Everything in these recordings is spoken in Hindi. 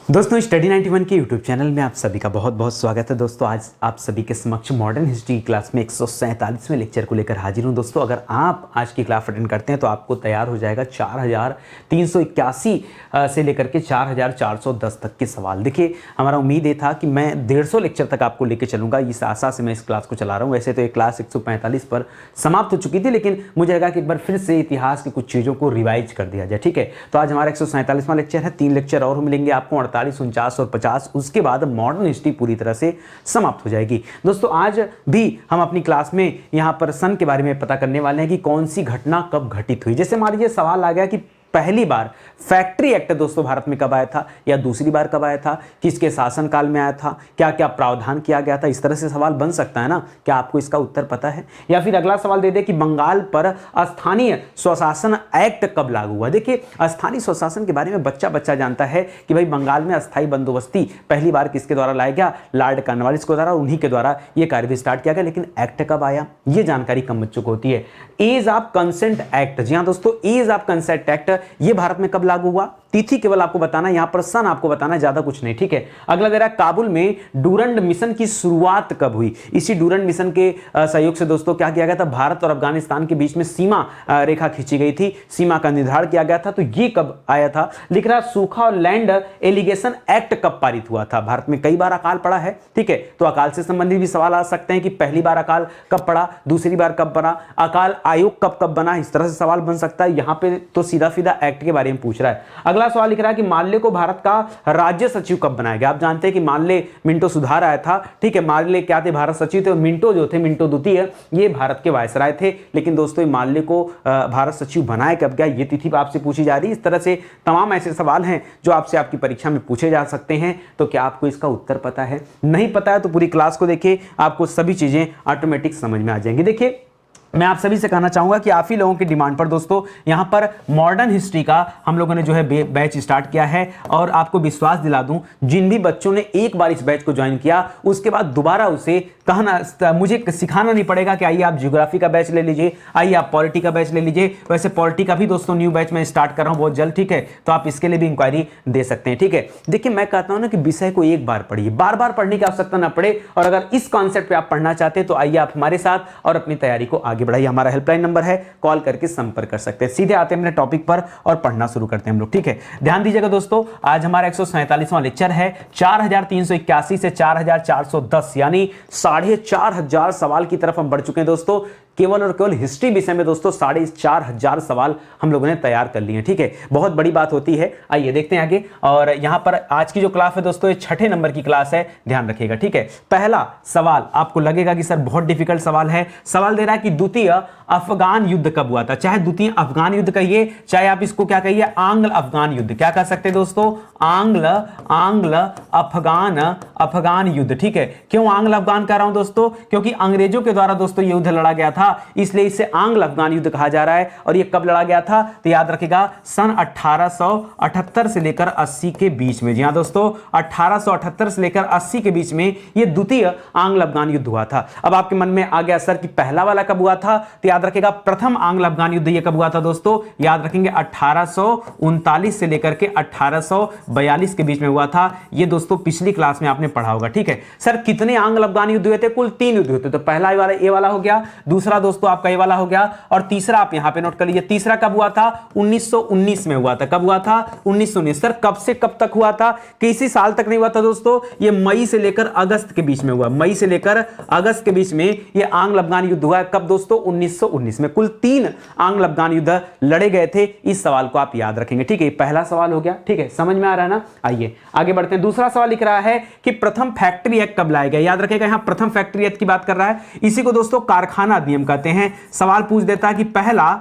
दोस्तों स्टडी 91 के यूट्यूब चैनल में आप सभी का बहुत बहुत स्वागत है। दोस्तों आज आप सभी के समक्ष मॉडर्न हिस्ट्री क्लास में 147वें लेक्चर को लेकर हाजिर हूं। दोस्तों अगर आप आज की क्लास अटेंड करते हैं तो आपको तैयार हो जाएगा 4381 से लेकर के 4410 तक के सवाल। देखिए हमारा उम्मीद ये था कि मैं 150 लेक्चर तक आपको लेकर चलूंगा, इस आशा से मैं इस क्लास को चला रहा हूँ। वैसे तो ये क्लास 145 पर समाप्त हो चुकी थी, लेकिन मुझे लगा कि एक बार फिर से इतिहास की कुछ चीज़ों को रिवाइज कर दिया जाए। ठीक है, तो आज हमारा 147वां लेक्चर है। 3 लेक्चर और मिलेंगे आपको, 48, 49 और 50। उसके बाद मॉडर्न हिस्ट्री पूरी तरह से समाप्त हो जाएगी। दोस्तों आज भी हम अपनी क्लास में यहां पर सन के बारे में पता करने वाले हैं कि कौन सी घटना कब घटित हुई। जैसे मान लीजिए सवाल आ गया कि पहली बार फैक्ट्री एक्ट दोस्तों भारत में कब आया था, या दूसरी बार कब आया था, किसके शासनकाल में आया था, क्या क्या प्रावधान किया गया था। इस तरह से सवाल बन सकता है ना, क्या आपको इसका उत्तर पता है? या फिर अगला सवाल दे दे कि बंगाल पर स्थानीय स्वशासन एक्ट कब लागू हुआ। देखिए स्थानीय स्वशासन के बारे में बच्चा बच्चा जानता है कि भाई बंगाल में अस्थायी बंदोबस्ती पहली बार किसके द्वारा लाया गया, लॉर्ड कॉर्नवालिस के द्वारा, उन्हीं के द्वारा यह कार्य भी स्टार्ट किया गया। लेकिन एक्ट कब आया यह जानकारी कम बच्चों को होती है। एज ऑफ कंसेंट एक्ट, जी हाँ दोस्तों, एज ऑफ कंसेंट एक्ट ये भारत में कब लागू हुआ, तिथि केवल आपको बताना, यहां पर सन आपको बताना है, ज्यादा कुछ नहीं। ठीक है, अगला दे रहा है काबुल में डूरंड मिशन की शुरुआत कब हुई। इसी डूरंड मिशन के सहयोग से दोस्तों क्या किया गया था, भारत और अफगानिस्तान के बीच में सीमा रेखा खींची गई थी, सीमा का निर्धारण किया गया था। तो ये कब आया था। लिख रहा सूखा और लैंड एलिगेशन एक्ट कब पारित हुआ था। भारत में कई बार अकाल पड़ा है, ठीक है, तो अकाल से संबंधित भी सवाल आ सकते हैं कि पहली बार अकाल कब पड़ा, दूसरी बार कब पड़ा, अकाल आयोग कब कब बना। इस तरह से सवाल बन सकता है। यहां पे तो सीधा सीधा एक्ट के बारे में पूछ रहा है। अगला सवाल लिख रहा है कि माल्य को भारत का राज्य सचिव कब बनाया गया। आप जानते हैं कि माल्य मिंटो सुधार आया था, ठीक है, माल्य क्या थे, भारत सचिव थे। मिंटो जो थे, मिंटो द्वितीय, ये भारत के वायसराय थे। लेकिन दोस्तों माल्य को भारत सचिव बनाया कब गया, ये तिथि आपसे पूछी जा रही है। इस तरह से तमाम ऐसे सवाल हैं जो आपसे आपकी परीक्षा में पूछे जा सकते हैं। तो क्या आपको इसका उत्तर पता है? नहीं पता है तो पूरी क्लास को देखिए, आपको सभी चीजें ऑटोमेटिक समझ में आ जाएंगी। देखिए मैं आप सभी से कहना चाहूंगा कि आप ही लोगों की डिमांड पर दोस्तों यहां पर मॉडर्न हिस्ट्री का हम लोगों ने जो है बैच स्टार्ट किया है। और आपको विश्वास दिला दूं, जिन भी बच्चों ने एक बार इस बैच को ज्वाइन किया उसके बाद दोबारा उसे कहना, मुझे सिखाना नहीं पड़ेगा कि आइए आप ज्योग्राफी का बैच ले लीजिए, आइए आप पॉलिटी का बैच ले लीजिए। वैसे पॉलिटी का भी दोस्तों न्यू बैच में स्टार्ट कर रहा हूं बहुत जल्द, ठीक है, तो आप इसके लिए भी इंक्वायरी दे सकते हैं। ठीक है, देखिए मैं कहता हूं ना कि विषय को एक बार पढ़िए, बार बार पढ़ने की आवश्यकता ना पड़े। और अगर इस कॉन्सेप्ट पे आप पढ़ना चाहते हैं तो आइए आप हमारे साथ और अपनी तैयारी को आगे बढ़ाइए। हमारा हेल्पलाइन नंबर है, कॉल करके संपर्क कर सकते हैं। सीधे आते हैं अपने टॉपिक पर और पढ़ना शुरू करते हैं हम लोग। ठीक है, ध्यान दीजिएगा दोस्तों, आज हमारा 147वां लेक्चर है। 4381 से 4410 यानी 4500 सवाल की तरफ हम बढ़ चुके हैं दोस्तों। केवल और केवल हिस्ट्री विषय में दोस्तों 4500 सवाल हम लोगों ने तैयार कर लिए हैं। ठीक है, बहुत बड़ी बात होती है। आइए देखते हैं आगे। और यहां पर आज की जो क्लास है दोस्तों ये 6ठे नंबर की क्लास है, ध्यान रखिएगा। ठीक है, पहला सवाल आपको लगेगा कि सर बहुत डिफिकल्ट सवाल है। सवाल दे रहा है कि द्वितीय अफगान युद्ध कब हुआ था। चाहे द्वितीय अफगान युद्ध कहिए, चाहे आप इसको क्या कहिए, आंग्ल अफगान युद्ध। क्या कह सकते हैं दोस्तों, आंग्ल अफगान युद्ध। ठीक है, क्यों आंग्ल अफगान कह रहा हूं दोस्तों, क्योंकि अंग्रेजों के द्वारा दोस्तों यह युद्ध लड़ा गया था, इसलिए इसे आंग्ल अफगान युद्ध कहा जा रहा है। और यह कब लड़ा गया था तो याद रखिएगा सन 1878 से लेकर 80 के बीच में। जी हां दोस्तों, 1878 से लेकर 80 के बीच में यह द्वितीय आंग्ल अफगान युद्ध हुआ था। अब आपके मन में आ गया सर कि पहला वाला कब हुआ था, तो याद रखिएगा प्रथम आंग्ल अफगान युद्ध यह कब हुआ था दोस्तों, याद रखेंगे 1839 से लेकर के 1842 के बीच में हुआ था। यह दोस्तों पिछली क्लास में आपने पढ़ा होगा। ठीक है, सर कितने आंग्ल अफगान युद्ध हुए थे, कुल 3 युद्ध हुए थे। तो पहला वाला ये वाला हो गया, दूसरा दोस्तों आपका ये वाला हो गया, और तीसरा आप यहां पे नोट कर लीजिए। तीसरा कब हुआ था, 1919 में हुआ था। कब हुआ था, 1919। सर कब से कब तक हुआ था, किसी साल तक नहीं हुआ था दोस्तों, ये मई से लेकर अगस्त के बीच में हुआ। मई से लेकर अगस्त के बीच में ये आंग्ल अफगान युद्ध हुआ। कब दोस्तों, 1919 में। कुल 3 आंग्ल अफगान युद्ध लड़े गए थे। इस सवाल को आप याद रखेंगे। ठीक है, पहला सवाल हो गया। ठीक है, समझ में आ रहा है ना। आइए आगे बढ़ते हैं। दूसरा सवाल लिख रहा है कि प्रथम फैक्ट्री एक्ट कब लाया गया। याद रखेगा यहां प्रथम फैक्ट्री एक्ट की बात कर रहा है। इसी को दोस्तों कारखाना अधिनियम कहते हैं। सवाल पूछ देता है कि पहला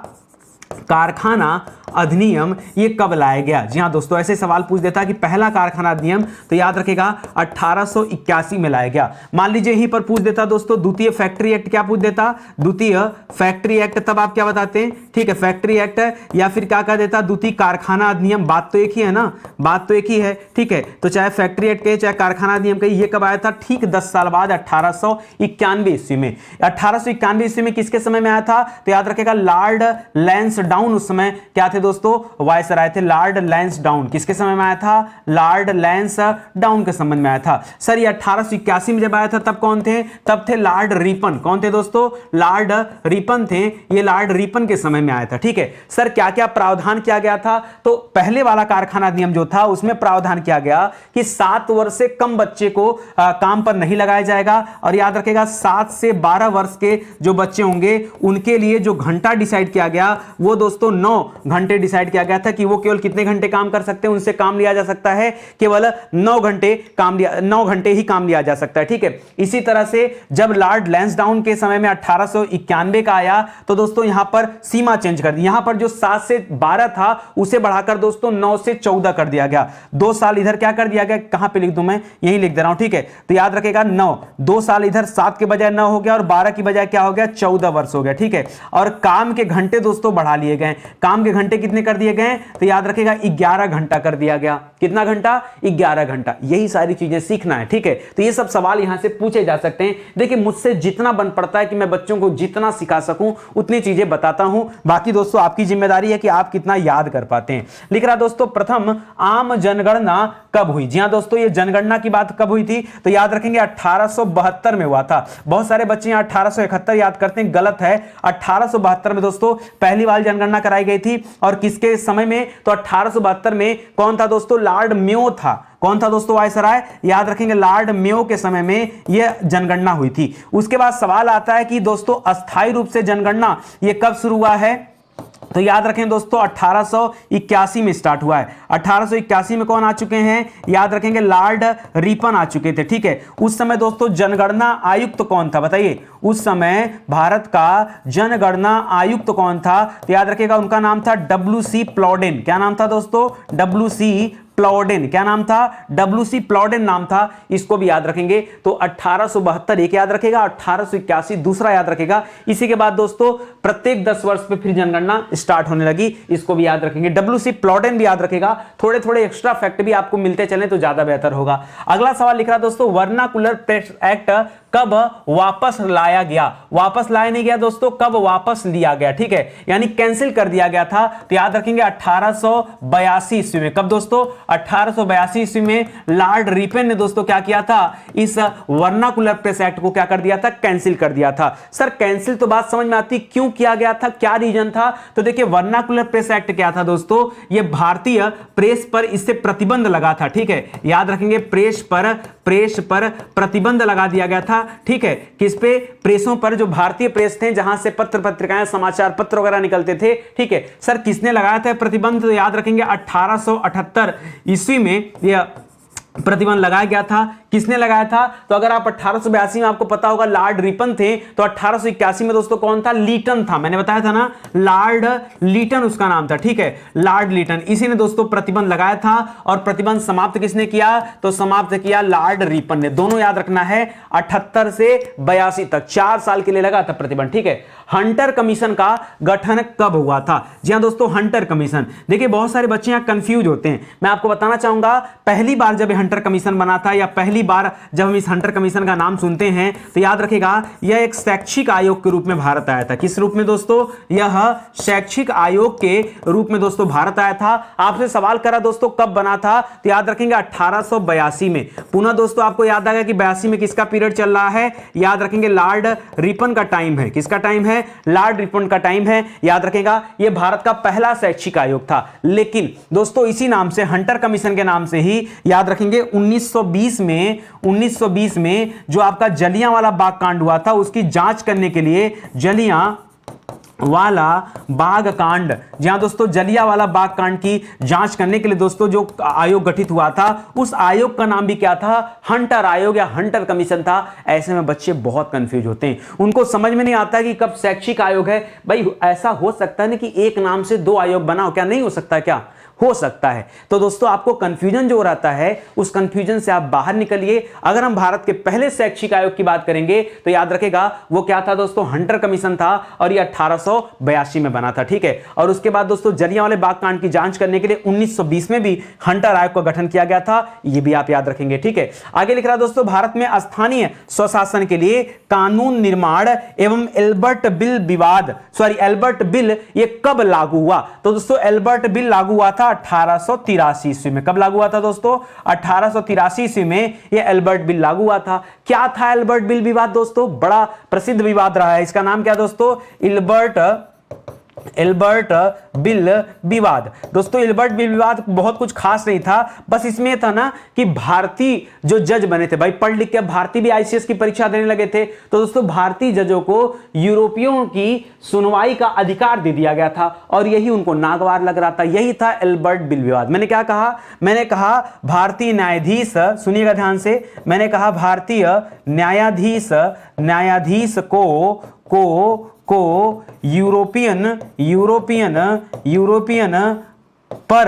कारखाना अधिनियम ये कब लाया गया। जी हां दोस्तों, ऐसे सवाल पूछ देता है कि पहला कारखाना अधिनियम, तो याद रखेगा 1881 में लाया गया। मान लीजिए यहीं पर पूछ देता दोस्तों द्वितीय फैक्ट्री एक्ट, क्या पूछ देता, द्वितीय फैक्ट्री एक्ट, तब आप क्या बताते हैं, ठीक है, फैक्ट्री एक्ट, या फिर क्या कह देता द्वितीय कारखाना अधिनियम। बात तो एक ही है ना, बात तो एक ही है। ठीक है, तो चाहे फैक्ट्री एक्ट कहे चाहे कारखाना अधिनियम कहे, ये कब आया था, ठीक 10 साल बाद 1891 ईस्वी में। 1891 ईस्वी में किसके समय में आया था, तो याद रखेगा लॉर्ड लैंस लैंसडाउन उस समय क्या थे दोस्तों, वायसराय थे। लॉर्ड लैंसडाउन किसके समय में आया था, लॉर्ड लैंसडाउन के समय में आया था। सर ये 1881 में जब आया था तब कौन थे, तब थे लॉर्ड रिपन। कौन थे दोस्तों, लॉर्ड रिपन थे, ये लॉर्ड रिपन के समय में आया था। ठीक है सर, क्या क्या प्रावधान किया गया था, तो पहले वाला कारखाना अधिनियम जो था उसमें प्रावधान किया गया कि 7 वर्ष से कम बच्चे को काम पर नहीं लगाया जाएगा, और याद रखेगा 7 से 12 वर्ष के जो बच्चे होंगे उनके लिए जो घंटा डिसाइड किया गया वो दोस्तों 9 घंटे डिसाइड किया गया था कि वो केवल कितने घंटे काम कर सकते हैं, उनसे काम लिया जा सकता है केवल 9 घंटे ही काम लिया जा सकता है। ठीक है, इसी तरह से जब लॉर्ड लैंसडाउन के समय में 1891 का आया तो दोस्तों यहां पर सीमा चेंज कर दी, यहां पर जो 7 से 12 था उसे बढ़ाकर दोस्तों 9 से 14 कर दिया गया। 2 साल इधर क्या कर दिया गया, कहां पे लिख दूं मैं, यही लिख दे रहा हूं। ठीक है, तो याद रखेगा 9, 2 साल इधर 7 के बजाय 9 हो गया और 12 की बजाय क्या हो गया, 14 वर्ष हो गया। ठीक है, और काम के घंटे दोस्तों बढ़ा लिए गए। काम के घंटे कितने कर दिए गए, तो याद रखेगा 11 घंटा कर दिया गया। कितना घंटा, 11 घंटा। यही सारी चीजें सीखना है। ठीक है, तो ये सब सवाल यहां से पूछे जा सकते हैं। देखिए मुझसे जितना बन पड़ता है कि मैं बच्चों को जितना सिखा सकूं उतनी चीजें बताता हूं, बाकी दोस्तों आपकी जिम्मेदारी है कि आप कितना याद कर पाते हैं। लिख रहा दोस्तों, प्रथम आम जनगणना कब हुई। जी हां दोस्तों, ये जनगणना की बात कब हुई थी, तो याद रखेंगे 1872 में हुआ था। बहुत सारे बच्चे यहां 1871 याद करते हैं, गलत है। 1872 में दोस्तों पहली बार जनगणना कराई गई थी, और किसके समय में, तो 1872 में कौन था दोस्तों, लॉर्ड मेयो था। कौन था दोस्तों, वायसराय, याद रखेंगे लॉर्ड मेयो के समय में यह जनगणना हुई थी। उसके बाद सवाल आता है कि दोस्तों अस्थायी रूप से जनगणना ये कब शुरू हुआ है, तो याद रखें दोस्तों 1881 में स्टार्ट हुआ है। 1881 में कौन आ चुके हैं, याद रखेंगे लॉर्ड रिपन आ चुके थे। ठीक है, उस समय दोस्तों जनगणना आयुक्त कौन था, बताइए उस समय भारत का जनगणना आयुक्त कौन था, तो याद रखेगा उनका नाम था WC प्लॉडेन। क्या नाम था दोस्तों, WC प्लॉडेन। क्या नाम था, WC प्लॉडेन नाम था। इसको भी याद रखेंगे। तो 1872 एक याद रखेगा, 1881 दूसरा याद रखेगा। इसी के बाद दोस्तों प्रत्येक 10 वर्ष पे फिर जनगणना स्टार्ट होने लगी, इसको भी याद रखेंगे। WC प्लॉडेन भी याद रखेगा। थोड़े थोड़े एक्स्ट्रा फैक्ट भी आपको मिलते चले तो ज्यादा बेहतर होगा। अगला सवाल लिख रहा दोस्तों, वर्नाकुलर प्रेस एक्ट कब वापस लाया गया। वापस लाया नहीं गया दोस्तों, कब वापस लिया गया। ठीक है, यानी कैंसिल कर दिया गया था। तो याद रखेंगे 1882 ईस्वी में। कब दोस्तों, 1882 ईस्वी में लॉर्ड रिपन ने दोस्तों क्या किया था, इस वर्नाकुलर प्रेस एक्ट को क्या कर दिया था, कैंसिल कर दिया था। सर कैंसिल तो बात समझ में आती, क्यों किया गया था, क्या रीजन था, तो देखिए वर्नाकुलर प्रेस एक्ट क्या था दोस्तों, यह भारतीय प्रेस पर इससे प्रतिबंध लगा था। ठीक है, याद रखेंगे प्रेस पर प्रतिबंध लगा दिया गया था। ठीक है, किस पे, प्रेसों पर, जो भारतीय प्रेस थे जहां से पत्र पत्रिकाएं समाचार पत्र वगैरह निकलते थे। ठीक है सर, किसने लगाया था प्रतिबंध, तो याद रखेंगे 1878 ईस्वी में यह प्रतिबंध लगाया गया था। किसने लगाया था, तो अगर आप 1882 में आपको पता होगा लॉर्ड रिपन थे, तो 1881 में दोस्तों कौन था, लीटन था। मैंने बताया था ना, लॉर्ड लीटन उसका नाम था। ठीक है, लॉर्ड लीटन, इसी ने दोस्तों प्रतिबंध लगाया था। और प्रतिबंध समाप्त किसने किया, तो समाप्त किया लॉर्ड रिपन ने। दोनों याद रखना है, 78 से 82 तक 4 साल के लिए लगा था प्रतिबंध। ठीक है, हंटर कमीशन का गठन कब हुआ था। जी हां दोस्तों, हंटर कमीशन, देखिए बहुत सारे बच्चे यहां कंफ्यूज होते हैं। मैं आपको बताना चाहूंगा, पहली बार जब हंटर कमीशन बना था, या पहली बार जब हम इस हंटर कमीशन का नाम सुनते हैं, तो याद रखेगा यह एक शैक्षिक आयोग के रूप में भारत आया था। किस रूप में दोस्तों, यह शैक्षिक आयोग के रूप में दोस्तों भारत आया था। आपसे सवाल करा दोस्तों कब बना था, तो याद रखेंगे 1882 में। पुनः दोस्तों आपको याद आएगा कि 82 में किसका पीरियड चल रहा है, याद रखेंगे लॉर्ड रिपन का टाइम है। किसका टाइम है, लॉर्ड रिपन का टाइम है। याद रखेगा यह भारत का पहला शैक्षिक आयोग था। लेकिन दोस्तों इसी नाम से, हंटर कमीशन के नाम से ही, याद रखेंगे 1920 में जो आपका जलियांवाला बाग कांड हुआ था, उसकी जांच करने के लिए जलियांवाला बाग कांड, जहां दोस्तों जलियांवाला बाग कांड की जांच करने के लिए दोस्तों जो आयोग गठित हुआ था, उस आयोग का नाम भी क्या था, हंटर आयोग या हंटर कमीशन था। ऐसे में बच्चे बहुत कंफ्यूज होते हैं, उनको समझ में नहीं आता कि कब शैक्षिक आयोग है। भाई ऐसा हो सकता है ना कि एक नाम से 2 आयोग बना हो, क्या नहीं हो सकता, क्या हो सकता है। तो दोस्तों आपको कंफ्यूजन जो रहता है उस कंफ्यूजन से आप बाहर निकलिए। अगर हम भारत के पहले शैक्षिक आयोग की बात करेंगे तो याद रखेगा वो क्या था दोस्तों, हंटर कमीशन था और ये 1882 में बना था, ठीक है। और उसके बाद दोस्तों जलियांवाले बाग कांड की जांच करने के लिए 1920 में भी हंटर आयोग का गठन किया गया था, ये भी आप याद रखेंगे, ठीक है। आगे लिख रहा दोस्तों, भारत में स्थानीय स्वशासन के लिए कानून निर्माण एवं एल्बर्ट बिल ये कब लागू हुआ? तो दोस्तों एल्बर्ट बिल लागू हुआ था 1883 ईस्वी में। कब लागू हुआ था दोस्तों? 1883 ईस्वी में ये एल्बर्ट बिल लागू हुआ था। क्या था एल्बर्ट बिल विवाद दोस्तों? बड़ा प्रसिद्ध विवाद रहा है, इसका नाम क्या दोस्तों? एल्बर्ट बिल विवाद। दोस्तों एल्बर्ट बिल विवाद बहुत कुछ खास नहीं था, बस इसमें था ना कि भारतीय जो जज बने थे, भाई पढ़ लिख के भारतीय भी आईसीएस की परीक्षा देने लगे थे, तो दोस्तों भारतीय जजों को यूरोपियों की सुनवाई का अधिकार दे दिया गया था और यही उनको नागवार लग रहा था। यही था एल्बर्ट बिल विवाद। मैंने क्या कहा? मैंने कहा भारतीय न्यायाधीश, सुनिएगा ध्यान से, मैंने कहा भारतीय न्यायाधीश को यूरोपियन पर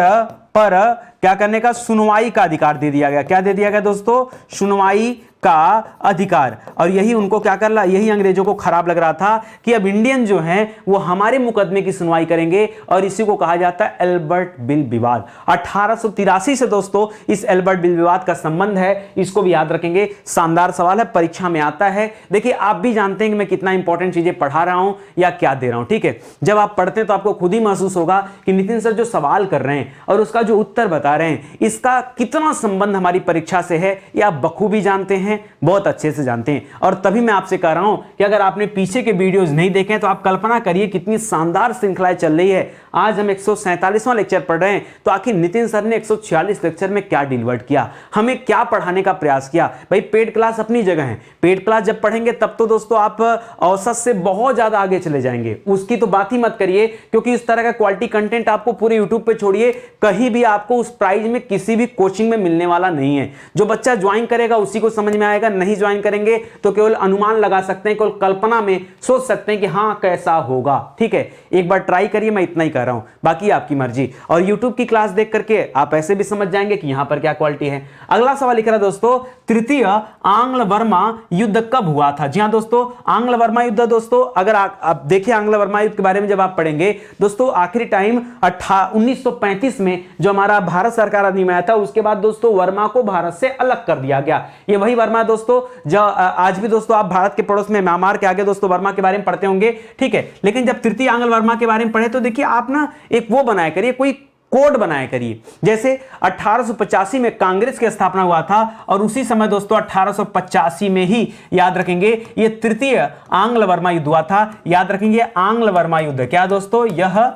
क्या करने का? सुनवाई का अधिकार दे दिया गया। क्या दे दिया गया दोस्तों? सुनवाई का अधिकार। और यही उनको क्या कर रहा, यही अंग्रेजों को खराब लग रहा था कि अब इंडियन जो हैं वो हमारे मुकदमे की सुनवाई करेंगे, और इसी को कहा जाता है एल्बर्ट बिल विवाद। 1883 से दोस्तों इस एल्बर्ट बिल विवाद का संबंध है, इसको भी याद रखेंगे। शानदार सवाल है, परीक्षा में आता है। देखिए आप भी जानते हैं कि मैं कितना इंपॉर्टेंट चीजें पढ़ा रहा हूं या क्या दे रहा हूं, ठीक है। जब आप पढ़ते हैं तो आपको खुद ही महसूस होगा कि नितिन सर जो सवाल कर रहे हैं और उसका जो उत्तर बता रहे हैं, इसका कितना संबंध हमारी परीक्षा से है, या आप बखूबी जानते हैं, बहुत अच्छे से जानते हैं। और तभी मैं आपसे कह रहा हूं कि अगर आपने पीछे के वीडियोस नहीं देखे तो आप कल्पना करिए कितनी शानदार श्रृंखलाएं चल रही है। आज हम 147वां लेक्चर पढ़ रहे हैं, तो आखिर नितिन सर ने 146 लेक्चर में क्या डिलीवर किया, हमें क्या पढ़ाने का प्रयास किया। भाई पेड क्लास अपनी जगह है, पेड क्लास जब पढ़ेंगे तब तो दोस्तों आप औसत से बहुत ज्यादा आगे चले जाएंगे, उसकी तो बात ही मत करिए, क्योंकि इस तरह का क्वालिटी कंटेंट आपको पूरे यूट्यूब पे छोड़िए कहीं भी आपको उस प्राइस में किसी भी कोचिंग में मिलने वाला नहीं है। जो बच्चा ज्वाइन करेगा उसी को समझ में आएगा, नहीं ज्वाइन करेंगे तो केवल अनुमान लगा सकते हैं, केवल कल्पना में सोच सकते हैं कि हाँ कैसा होगा, ठीक है। एक बार ट्राई करिए, मैं इतना ही कह रहा हूं, बाकी आपकी मर्जी। और यूट्यूब की क्लास देख करके आप ऐसे भी समझ जाएंगे कि यहां पर क्या क्वालिटी है। अगला सवाल लिख रहा है दोस्तों, तृतीय आंग्ल वर्मा युद्ध कब हुआ था? जी हां दोस्तों, आंग्ल वर्मा युद्ध दोस्तों अगर आप देखिए आंग्ल वर्मा युद्ध के बारे में जब आप पढ़ेंगे दोस्तों, आखिरी टाइम 1935 में जो हमारा भारत सरकार अधिनियम आया था, उसके बाद दोस्तों वर्मा को भारत से अलग कर दिया गया। ये वही वर्मा दोस्तों जो आज भी दोस्तों आप भारत के पड़ोस में म्यांमार के आगे दोस्तों वर्मा के बारे में पढ़ते होंगे, ठीक है। लेकिन जब तृतीय आंग्ल वर्मा के बारे में पढ़े तो देखिए आप ना एक वो बनाया करिए, कोई कोड बनाया करिए। जैसे 1885 में कांग्रेस की स्थापना हुआ था और उसी समय दोस्तों 1885 में ही याद रखेंगे ये तृतीय आंग्ल वर्मा युद्ध हुआ था। याद रखेंगे आंग्ल वर्मा युद्ध, क्या दोस्तों? यह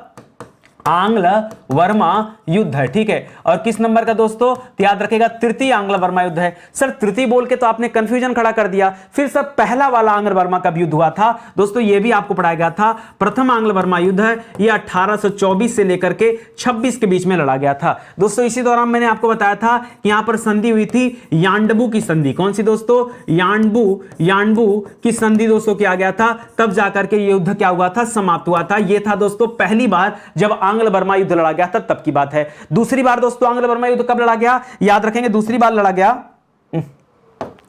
आंग्ल वर्मा युद्ध है, ठीक है। और किस नंबर का दोस्तों? तो याद रखेगा तृतीय आंग्ल वर्मा युद्ध है। सर तृतीय बोल के तो आपने कंफ्यूजन खड़ा कर दिया, फिर सर पहला वाला आंग्ल वर्मा कब युद्ध हुआ था? दोस्तों ये भी आपको पढ़ाया गया था। प्रथम आंग्ल वर्मा युद्ध है, ये 1824 से लेकर के 26 के बीच में लड़ा गया था दोस्तों। इसी दौरान मैंने आपको बताया था कि यहां पर संधि हुई थी यान्डबू की संधि। कौन सी दोस्तों? यान्डबू की संधि दोस्तों किया गया था, तब जाकर के युद्ध क्या हुआ था? समाप्त हुआ था। यह था दोस्तों पहली बार जब आंग्ल वर्मा युद्ध लड़ा गया था, तब की बात है। दूसरी बार दोस्तों आंग्ल वर्मा युद्ध कब लड़ा गया? याद रखेंगे दूसरी बार लड़ा गया,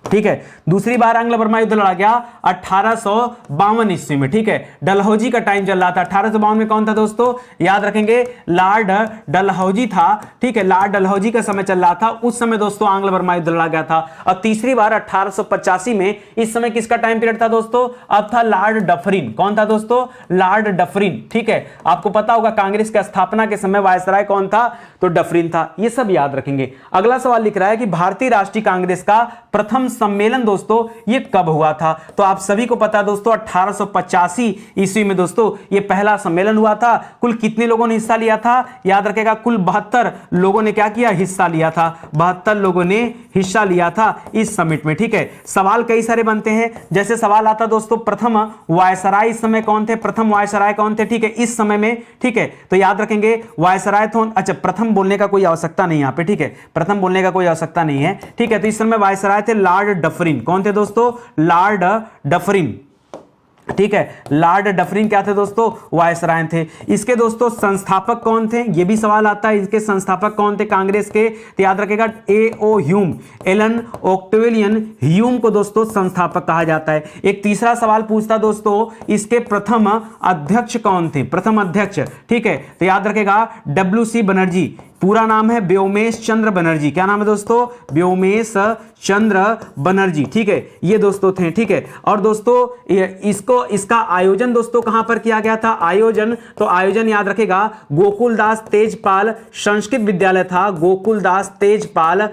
ठीक है, दूसरी बार आंग्ल वर्मा युद्ध लड़ा गया 1852 ईस्वी में, ठीक है। डलहौजी का टाइम चल रहा था। 1852 में कौन था दोस्तों? याद रखेंगे लॉर्ड डलहौजी था, ठीक है। लॉर्ड डलहौजी का समय चल रहा था, उस समय दोस्तों आंग्ल वर्मा युद्ध लड़ा गया था। और तीसरी बार 1885 में, इस समय किसका टाइम पीरियड था दोस्तों? अब था लॉर्ड डफरिन। कौन था दोस्तों? लॉर्ड डफरिन, ठीक है। आपको पता होगा कांग्रेस की स्थापना के समय वायसराय कौन था? तो डफरिन था। ये सब याद रखेंगे। अगला सवाल लिख रहा है कि भारतीय राष्ट्रीय कांग्रेस का प्रथम सम्मेलन दोस्तों ये कब हुआ था? तो आप सभी को पता दोस्तों 1885 ईस्वी में दोस्तों ये पहला सम्मेलन हुआ था। कुल कितने लोगों ने हिस्सा लिया था? याद रखेगा कुल 72 लोगों ने क्या किया? हिस्सा लिया था। 72 लोगों ने हिस्सा लिया था इस समिट में, ठीक है। सवाल कई सारे बनते हैं, जैसे सवाल आता दोस्तों प्रथम वायसराय इस समय कौन थे? प्रथम वायसराय कौन थे, ठीक है, इस समय में, ठीक है। तो याद रखेंगे वायसराय तो अच्छा प्रथम बोलने का कोई आवश्यकता नहीं यहां पे, ठीक है, प्रथम बोलने का कोई आवश्यकता नहीं है, ठीक है। तो इस समय वायसराय थे लॉर्ड डफरिन। कौन थे दोस्तों? लॉर्ड डफरिन, ठीक है। लॉर्ड डफरिन क्या थे दोस्तों? वायसराय थे। इसके दोस्तों संस्थापक कौन थे? ये भी सवाल आता है, इसके संस्थापक कौन थे कांग्रेस के? तो याद रखेगा A.O. ह्यूम, एलन ऑक्टेविलियन ह्यूम को दोस्तों संस्थापक कहा जाता है। एक तीसरा सवाल पूछता दोस्तों, इसके प्रथम अध्यक्ष कौन थे? प्रथम अध्यक्ष, ठीक है, तो याद रखेगा WC बनर्जी। पूरा नाम है व्योमेश चंद्र बनर्जी। क्या नाम है दोस्तों? व्योमेश चंद्र बनर्जी, ठीक है, ये दोस्तों थे, ठीक है। और दोस्तों इसका आयोजन दोस्तों कहां पर किया गया था? आयोजन, तो आयोजन याद रखेगा गोकुलदास तेजपाल संस्कृत विद्यालय था। गोकुलदास तेजपाल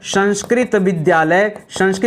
संस्कृत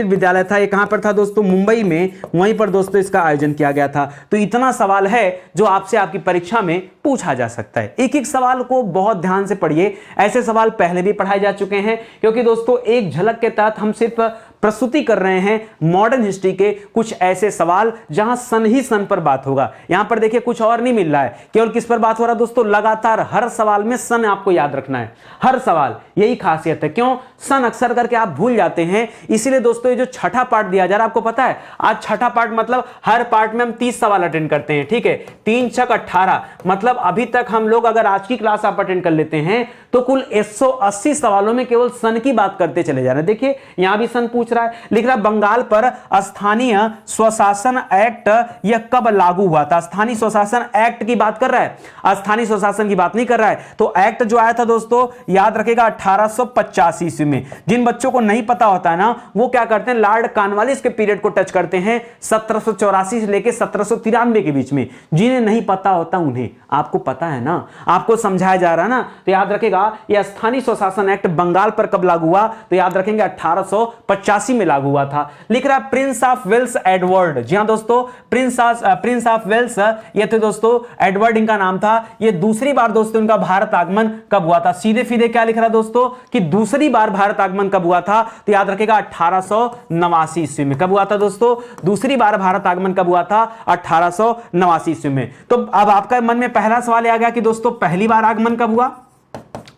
विद्यालय था। ये कहां पर था दोस्तों? मुंबई में। वहीं पर दोस्तों इसका आयोजन किया गया था। तो इतना सवाल है जो आपसे आपकी परीक्षा में पूछा जा सकता है। एक एक सवाल को बहुत ध्यान से पढ़िए। ऐसे सवाल पहले भी पढ़ाए जा चुके हैं, क्योंकि दोस्तों एक झलक के तहत हम सिर्फ प्रस्तुति कर रहे हैं मॉडर्न हिस्ट्री के कुछ ऐसे सवाल जहां सन ही सन पर बात होगा। यहां पर देखिए कुछ और नहीं मिल रहा है, केवल किस पर बात हो रहा है दोस्तों? लगातार हर सवाल में सन आपको याद रखना है, हर सवाल, यही खासियत है। क्यों? सन अक्सर करके आप भूल जाते हैं, इसीलिए दोस्तों ये जो छठा पार्ट दिया जा रहा है, आपको पता है आज छठा पार्ट मतलब हर पार्ट में हम 30 सवाल अटेंड करते हैं, ठीक है, 3 छक 18, मतलब अभी तक हम लोग अगर आज की क्लास आप अटेंड कर लेते हैं तो कुल 180 सवालों में केवल सन की बात करते चले जा रहे हैं। देखिए यहां भी सन पूछ रहा है, लिख रहा है बंगाल पर स्थानीय स्वशासन एक्ट यह कब लागू हुआ था? स्थानीय स्वशासन एक्ट की बात कर रहा है, स्थानीय स्वशासन की बात नहीं कर रहा है। तो एक्ट जो आया था दोस्तों याद रखेगा 1885 ईस्वी में। जिन बच्चों को नहीं पता होता है ना, वो क्या करते हैं, लॉर्ड कॉर्नवालिस के पीरियड को टच करते हैं 1784 से लेकर 1793 के बीच में। जिन्हें नहीं पता होता उन्हें, आपको पता है ना, आपको समझाया जा रहा है ना, तो याद रखेगा यह स्थानीय स्वशासन एक्ट बंगाल पर कब लागू हुआ? तो याद रखेंगे 1885 में लागू हुआ था। लिख रहा है प्रिंस ऑफ वेल्स एडवर्ड। जी हां दोस्तों, प्रिंस ऑफ वेल्स ये थे दोस्तों एडवर्ड, इनका नाम था। ये दूसरी बार दोस्तों इनका भारत आगमन कब हुआ था? सीधे सीधे क्या लिख रहा है दोस्तों कि दूसरी बार भारत आगमन कब हुआ था? तो याद रखेगा 1889 ईस्वी में। कब हुआ था दोस्तों? दूसरी बार भारत आगमन कब हुआ था? 1889 ईस्वी में। तो अब आपका मन में पहला सवाल आ गया कि दोस्तों पहली बार आगमन कब हुआ?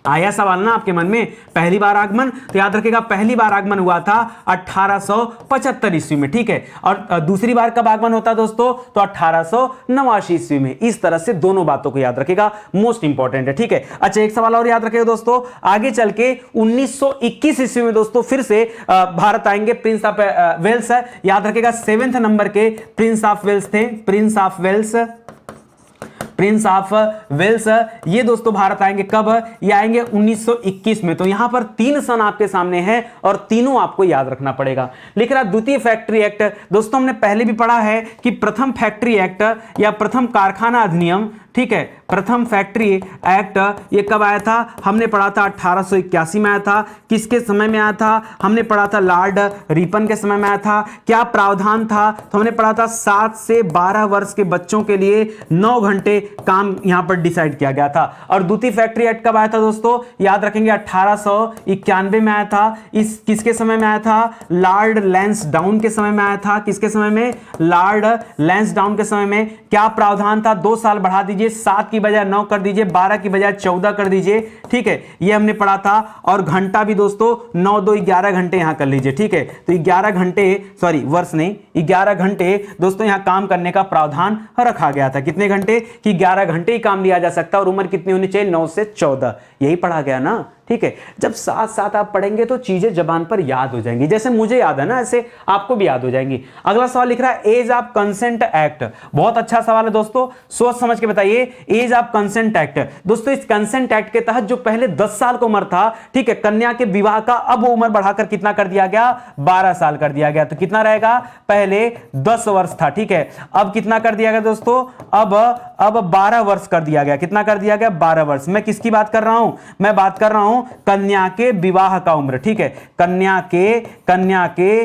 आया सवाल ना आपके मन में, पहली बार आगमन, तो याद रखेगा पहली बार आगमन हुआ था 1875 ईस्वी में, ठीक है। और दूसरी बार कब आगमन होता दोस्तों? तो 1889 ईस्वी में। इस तरह से दोनों बातों को याद रखेगा, मोस्ट इंपॉर्टेंट है, ठीक है। अच्छा एक सवाल और याद रखेगा दोस्तों, आगे चल के 1921 ईस्वी में दोस्तों फिर से भारत आएंगे प्रिंस ऑफ वेल्स। याद रखेगा 7वें नंबर के प्रिंस ऑफ वेल्स थे, प्रिंस ऑफ वेल्स। ये दोस्तों भारत आएंगे कब? ये आएंगे 1921 में। तो यहां पर 3 सन आपके सामने हैं और तीनों आपको याद रखना पड़ेगा। लिख रहा द्वितीय फैक्ट्री एक्ट। दोस्तों हमने पहले भी पढ़ा है कि प्रथम फैक्ट्री एक्ट या प्रथम कारखाना अधिनियम, ठीक है, प्रथम फैक्ट्री एक्ट ये कब आया था? हमने पढ़ा था 1881 में आया था। किसके समय में आया था? हमने पढ़ा था लॉर्ड रिपन के समय में आया था। क्या प्रावधान था? तो हमने पढ़ा था 7 से 12 वर्ष के बच्चों के लिए 9 घंटे काम यहां पर डिसाइड किया गया था। और द्वितीय फैक्ट्री एक्ट कब आया था दोस्तों? याद रखेंगे 1891 में आया था। इस किसके समय में आया था? लॉर्ड लैंसडाउन के समय में आया था। किसके समय में? लॉर्ड लैंसडाउन के समय में। क्या प्रावधान था? 2 साल बढ़ा दीजिए, 7 की बजाय 9 कर दीजिए, 12 की बजाय 14 कर दीजिए, ठीक है, ये हमने पढ़ा था। और घंटा भी दोस्तों 9 2 11 घंटे यहां कर लीजिए, ठीक है। तो 11 घंटे, सॉरी वर्ष नहीं, 11 घंटे दोस्तों यहां काम करने का प्रावधान रखा गया था। कितने घंटे? कि 11 घंटे ही काम लिया जा सकता है और उम्र कितनी होनी चाहिए? 9 से 14, यही पढ़ा गया ना, ठीक है। जब साथ साथ आप पढ़ेंगे तो चीजें जबान पर याद हो जाएंगी, जैसे मुझे याद है ना ऐसे आपको भी याद हो जाएंगी। अगला सवाल लिख रहा है एज ऑफ कंसेंट एक्ट। बहुत अच्छा सवाल है दोस्तों, सोच समझ के बताइए। एज ऑफ कंसेंट एक्ट, दोस्तों इस कंसेंट एक्ट के तहत जो पहले 10 साल की उम्र था, ठीक है, कन्या के विवाह का, अब वो उम्र बढ़ाकर कितना कर दिया गया? 12 साल कर दिया गया। तो कितना रहेगा? पहले 10 वर्ष था, ठीक है, अब कितना कर दिया गया दोस्तों? अब 12 वर्ष कर दिया गया। कितना कर दिया गया? 12 वर्ष। मैं किसकी बात कर रहा हूं? मैं बात कर रहा हूं कन्या के विवाह का उम्र, ठीक है, कन्या के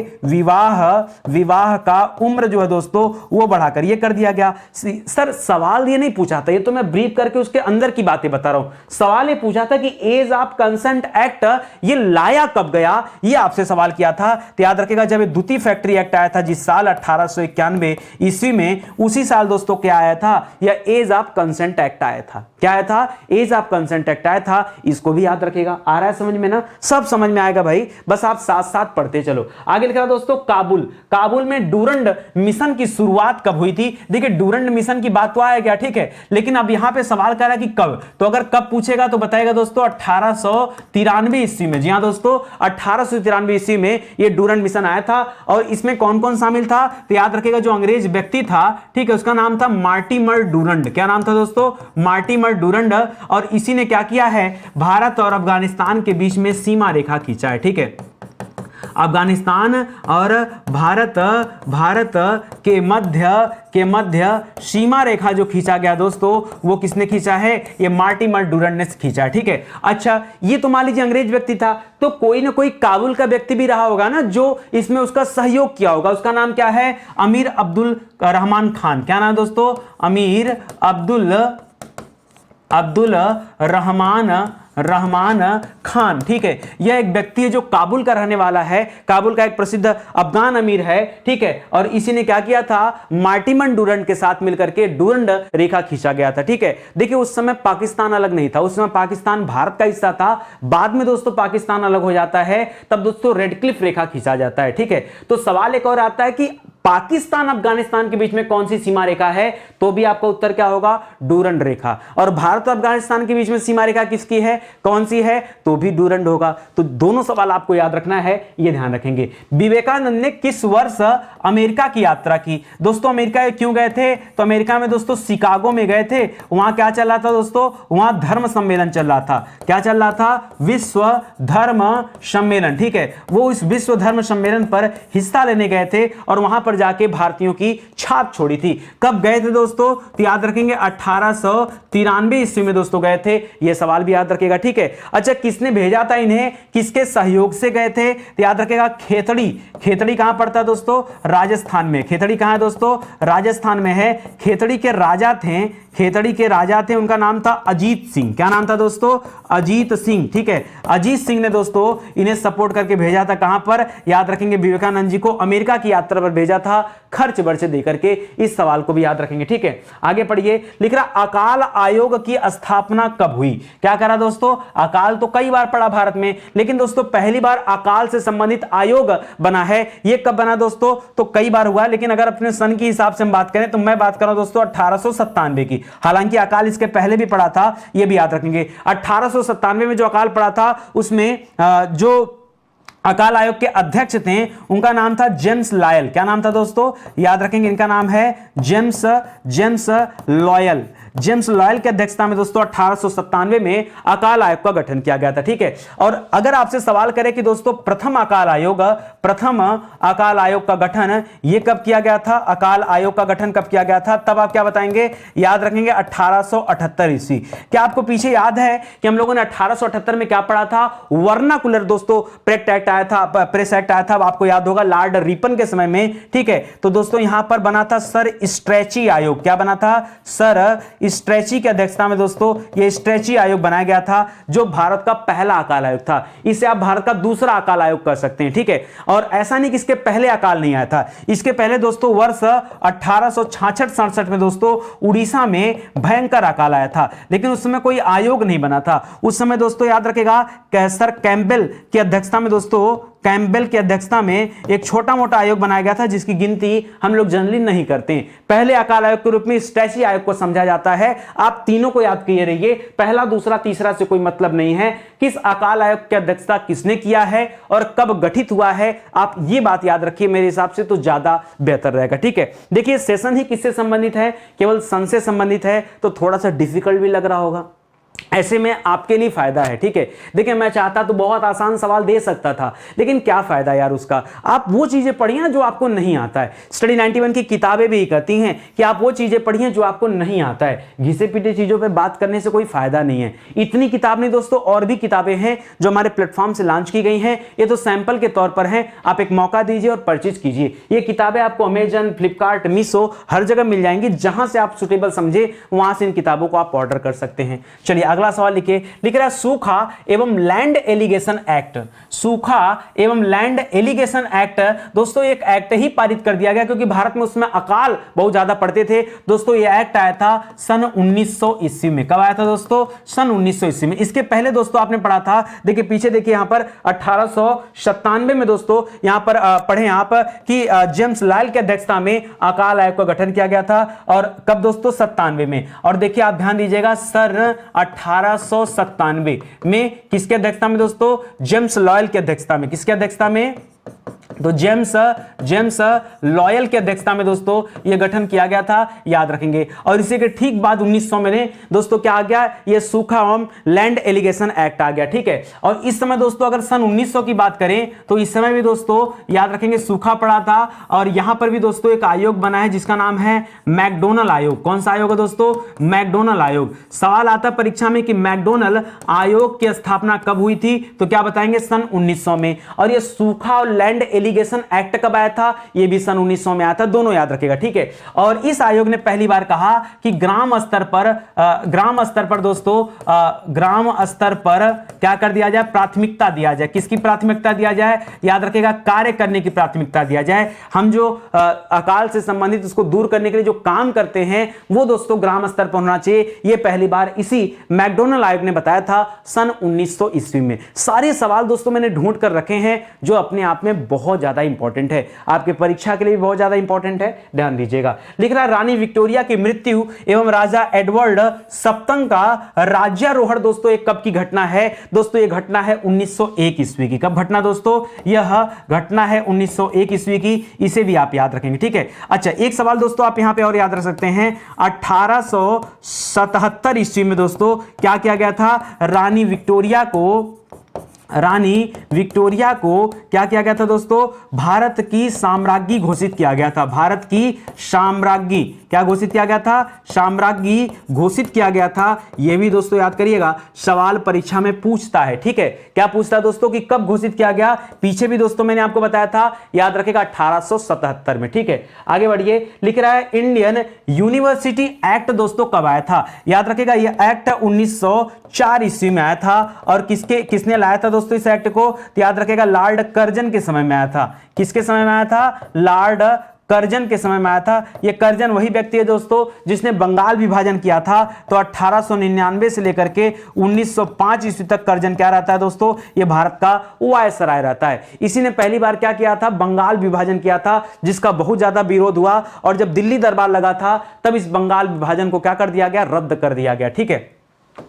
विवाह का उम्र जो है दोस्तों वो बढ़ाकर ये कर दिया गया। सर सवाल ये नहीं पूछा था, ये तो मैं ब्रीफ करके उसके अंदर की बातें बता रहा हूं। सवाल ये पूछा था कि एज ऑफ कंसेंट एक्ट ये लाया कब गया, ये आपसे सवाल किया था। तो याद रखिएगा जब द्वितीय फैक्ट्री एक्ट आया था जिस साल 1891 ईस्वी में, उसी साल दोस्तों क्या आया था? यह एज ऑफ कंसेंट एक्ट आया था। क्या आया था? एज ऑफ कंसेंट एक्ट आया था। इसको भी याद रखिएगा। रखिएगा। आ रहा है समझ में ना, सब समझ में आएगा भाई, बस आप साथ साथ पढ़ते चलो। आगे लिख रहा दोस्तों काबुल। काबुल में डूरंड मिशन की शुरुआत कब हुई थी? देखिए डूरंड मिशन की बात तो आएगा, ठीक है, लेकिन अब यहां पे सवाल कर रहा है कि कब, तो अगर कब पूछेगा तो बताएगा दोस्तों 1893 ईस्वी में। जी हां दोस्तों 1893 ईस्वी में ये डूरंड मिशन आया था। और इसमें कौन कौन शामिल था तो याद रखिएगा, जो अंग्रेज व्यक्ति था, ठीक है, उसका नाम था मार्टिमर डूरंड। क्या नाम था दोस्तों? Mortimer Durand. और इसी ने क्या किया है, भारत और अफगानिस्तान के बीच में सीमा रेखा खींचा है, ठीक है। अफगानिस्तान और भारत के मध्य सीमा रेखा जो खींचा गया दोस्तों, वो किसने खींचा है? ये मार्टिमर डूरंड ने खींचा है, ठीक है। अच्छा, ये तो मान लीजिए अंग्रेज व्यक्ति था, तो कोई ना कोई काबुल का व्यक्ति भी रहा होगा ना जो इसमें उसका सहयोग किया होगा। उसका नाम क्या है? अमीर अब्दुल रहमान खान। क्या नाम दोस्तों? अमीर अब्दुल रहमान खान, ठीक है। यह एक व्यक्ति है जो काबुल का रहने वाला है, काबुल का एक प्रसिद्ध अफगान अमीर है, ठीक है। और इसी ने क्या किया था? मार्टिमर डूरंड के साथ मिलकर के डूरंड रेखा खींचा गया था, ठीक है। देखिए उस समय पाकिस्तान अलग नहीं था, उस समय पाकिस्तान भारत का हिस्सा था। बाद में दोस्तों पाकिस्तान अलग हो जाता है, तब दोस्तों रेड क्लिफ रेखा खींचा जाता है, ठीक है। तो सवाल एक और आता है कि पाकिस्तान अफगानिस्तान के बीच में कौन सी सीमा रेखा है? तो भी आपका उत्तर क्या होगा? डूरंड रेखा। और भारत और अफगानिस्तान के बीच में सीमा रेखा किसकी है, कौन सी है? तो भी डूरंड होगा। तो दोनों सवाल आपको याद रखना है, ये ध्यान रखेंगे। विवेकानंद ने किस वर्ष अमेरिका की यात्रा की? दोस्तों अमेरिका क्यों गए थे? तो अमेरिका में दोस्तों शिकागो में गए थे। वहां क्या चल रहा था दोस्तों? वहां धर्म सम्मेलन चल रहा था। क्या चल रहा था? विश्व धर्म सम्मेलन, ठीक है। वो इस विश्व धर्म सम्मेलन पर हिस्सा लेने गए थे और वहां पर जाके भारतीयों की छाप छोड़ी थी। कब गए थे दोस्तों? तो याद रखेंगे 1893 ईस्वी में दोस्तों गए थे। यह सवाल भी याद रखेगा, ठीक है। अच्छा, किसने भेजा था इन्हें, किसके सहयोग से गए थे? तो याद रखेगा खेतड़ी। खेतड़ी कहां पड़ता है दोस्तों? राजस्थान में। खेतड़ी कहां है दोस्तों? राजस्थान में है। खेतड़ी के राजा थे, उनका नाम था अजीत सिंह। क्या नाम था दोस्तों? अजीत सिंह, ठीक है। अजीत सिंह ने दोस्तों इन्हें सपोर्ट करके भेजा था। कहां पर? याद रखेंगे विवेकानंद जी को अमेरिका की यात्रा पर भेजा था, खर्च वर्च देकर के। इस सवाल को भी याद रखेंगे, ठीक है। आगे पढ़िए, लिख रहा अकाल आयोग की स्थापना कब हुई? क्या करा दोस्तों? अकाल तो कई बार पड़ा भारत में, लेकिन दोस्तों पहली बार अकाल से संबंधित आयोग बना है। यह कब बना दोस्तों? तो कई बार हुआ, लेकिन अगर अपने सन के हिसाब से हम बात करें तो मैं बात कर रहा हूं दोस्तों 1897 की। हालांकि अकाल इसके पहले भी पड़ा था, यह भी याद रखेंगे। 1897 में जो अकाल पड़ा था उसमें जो अकाल आयोग के अध्यक्ष थे उनका नाम था जेम्स लॉयल। क्या नाम था दोस्तों? याद रखेंगे, इनका नाम है जेम्स लॉयल। जेम्स लॉयल की अध्यक्षता में दोस्तों 1897 में अकाल आयोग का गठन किया गया था, ठीक है। और अगर आपसे सवाल करें कि दोस्तों प्रथम अकाल आयोग का गठन ये कब किया गया था? अकाल आयोग का गठन कब किया गया था? तब आप क्या बताएंगे? याद रखेंगे 1878 ईस्वी। क्या आपको पीछे याद है कि हम लोगों ने 1878 में क्या पढ़ा था? वर्नाकुलर दोस्तों प्रेस एक्ट आया था। आपको याद होगा लॉर्ड रिपन के समय में, ठीक है। तो दोस्तों यहां पर बना था सर स्ट्रेची आयोग। क्या बना था? सर स्ट्रेची की अध्यक्षता में दोस्तों यह स्ट्रेची आयोग बनाया गया था, जो भारत का पहला अकाल आयोग था। इसे आप भारत का दूसरा अकाल आयोग कह सकते हैं, ठीक है। और ऐसा नहीं कि इसके पहले अकाल नहीं आया था, इसके पहले दोस्तों वर्ष 1866-67 में दोस्तों उड़ीसा में भयंकर अकाल आया था, लेकिन उस समय कोई आयोग नहीं बना था। उस समय दोस्तों याद रखेगा सर कैम्पबेल की अध्यक्षता में एक छोटा मोटा आयोग बनाया गया था, जिसकी गिनती हम लोग जनरली नहीं करते। पहले अकाल आयोग के रूप में स्ट्रेची आयोग को समझा जाता है। आप तीनों को याद किए रहिए, पहला दूसरा तीसरा से कोई मतलब नहीं है। किस अकाल आयोग की अध्यक्षता किसने किया है और कब गठित हुआ है, आप ये बात याद रखिए, मेरे हिसाब से तो ज्यादा बेहतर रहेगा, ठीक है। देखिए सेशन ही किससे संबंधित है? केवल सन से संबंधित है, तो थोड़ा सा डिफिकल्ट भी लग रहा होगा। ऐसे में आपके लिए फायदा है, ठीक है। देखिए मैं चाहता तो बहुत आसान सवाल दे सकता था, लेकिन क्या फायदा यार उसका। आप वो चीजें पढ़िए जो आपको नहीं आता है। स्टडी 91 की किताबें भी कहती हैं कि आप वो चीजें पढ़िए जो आपको नहीं आता है। घिसे पीटे चीजों पे बात करने से कोई फायदा नहीं है। इतनी किताब नहीं दोस्तों, और भी किताबें हैं जो हमारे प्लेटफॉर्म से लॉन्च की गई हैं। ये तो सैंपल के तौर पर हैं, आप एक मौका दीजिए और परचेज कीजिए। ये किताबें आपको अमेजन, फ्लिपकार्ट, मीशो हर जगह मिल जाएंगी। जहां से आप सुटेबल समझे वहां से इन किताबों को आप ऑर्डर कर सकते हैं। चलिए अगला अगला सवाल लिख रहा है सूखा एवं लैंड एलिगेशन एक्ट। सूखा एवं लैंड एलिगेशन एक्ट दोस्तों एक एक्ट ही पारित कर दिया गया क्योंकि भारत में उसमें अकाल बहुत ज्यादा पड़ते थे दोस्तों। यह एक्ट आया था सन 1900 ईस्वी में। कब आया था दोस्तों? सन 1900 ईस्वी में। इसके पहले दोस्तों आपने पढ़ा था, देखिए पीछे देखिए यहां पर 1897 में दोस्तों यहां पर पढ़े आप कि जेम्स लायल की अध्यक्षता में अकाल आयोग का गठन किया गया था। और कब दोस्तों? 97 में। और देखिए आप ध्यान दीजिएगा सन 1897 में किसके अध्यक्षता में दोस्तों? जेम्स लॉयल की अध्यक्षता में। किसकी अध्यक्षता में? तो जेम्स लॉयल की अध्यक्षता में दोस्तों यह गठन किया गया था, याद रखेंगे। और इसी के ठीक बाद 1900 में दोस्तों क्या आ गया? यह सूखा एवं लैंड एलिगेशन एक्ट आ गया, ठीक है। और इस समय दोस्तों अगर सन 1900 की बात करें तो इस समय भी दोस्तों याद रखेंगे सूखा पड़ा था। और यहां पर भी दोस्तों एक आयोग बना है जिसका नाम है मैकडोनल आयोग। कौन सा आयोग है दोस्तों? मैकडोनल आयोग। सवाल आता परीक्षा में कि मैकडोनल आयोग की स्थापना कब हुई थी, तो क्या बताएंगे? सन 1900 में। और यह सूखा और लैंड एलिगेशन एक्ट कब आया था? यह भी सन 1900 में आया था, दोनों याद रखेगा, ठीक है। और इस आयोग ने पहली बार कहा कि ग्राम स्तर पर दोस्तों ग्राम स्तर पर क्या कर दिया जाए? प्राथमिकता दिया जाए। किसकी प्राथमिकता दिया जाए? याद रखेगा कार्य करने की प्राथमिकता दिया जाए। हम जो अकाल से संबंधित उसको दूर करने के लिए जो काम करते हैं वो दोस्तों ग्राम स्तर पर होना चाहिए। यह पहली बार इसी मैकडोनल आयोग ने बताया था सन 1900 ईस्वी में। सारे सवाल दोस्तों मैंने ढूंढ कर रखे हैं जो अपने आप में बहुत ज्यादा इंपॉर्टेंट है, आपके परीक्षा के लिए भी बहुत ज्यादा इंपॉर्टेंट है, ध्यान दीजिएगा। लिख रहा है रानी विक्टोरिया की मृत्यु एवं राजा एडवर्ड सप्तम का राज्यारोहण दोस्तों एक कब की घटना है? दोस्तों यह घटना है 1901 ईस्वी की। कब घटना दोस्तों? यह घटना है 1901 ईस्वी की। इसे भी आप याद रखेंगे, ठीक है। अच्छा एक सवाल दोस्तों आप यहां पे और याद रख सकते हैं, 1877 ईस्वी में दोस्तों क्या किया गया था? रानी विक्टोरिया को क्या किया गया था दोस्तों? भारत की साम्राज्ञी घोषित किया गया था। भारत की साम्राज्ञी क्या घोषित किया गया था? साम्राज्ञी घोषित किया गया था। यह भी दोस्तों याद करिएगा, सवाल परीक्षा में पूछता है, ठीक है। क्या पूछता है दोस्तों कि कब घोषित किया गया? पीछे भी दोस्तों मैंने आपको बताया था, याद रखेगा 1877 में, ठीक है। आगे बढ़िए। लिख रहा है इंडियन यूनिवर्सिटी एक्ट दोस्तों कब आया था? याद रखेगा यह एक्ट 1904 ईस्वी में आया था। और किसने लाया था दोस्तों इस एक्ट को? तो याद रखेगा लॉर्ड कर्जन के समय में आया था। किसके समय में आया था? लॉर्ड कर्जन के समय में आया था। यह कर्जन वही व्यक्ति है दोस्तों जिसने बंगाल विभाजन किया था। तो 1899 से लेकर के 1905 ईस्वी तक कर्जन क्या रहता है दोस्तों? यह भारत का वायसराय रहता है। इसी ने पहली बार क्या किया था? बंगाल विभाजन किया था, जिसका बहुत ज्यादा विरोध हुआ। और जब दिल्ली दरबार लगा था तब इस बंगाल विभाजन को क्या कर दिया गया? रद्द कर दिया गया, ठीक है।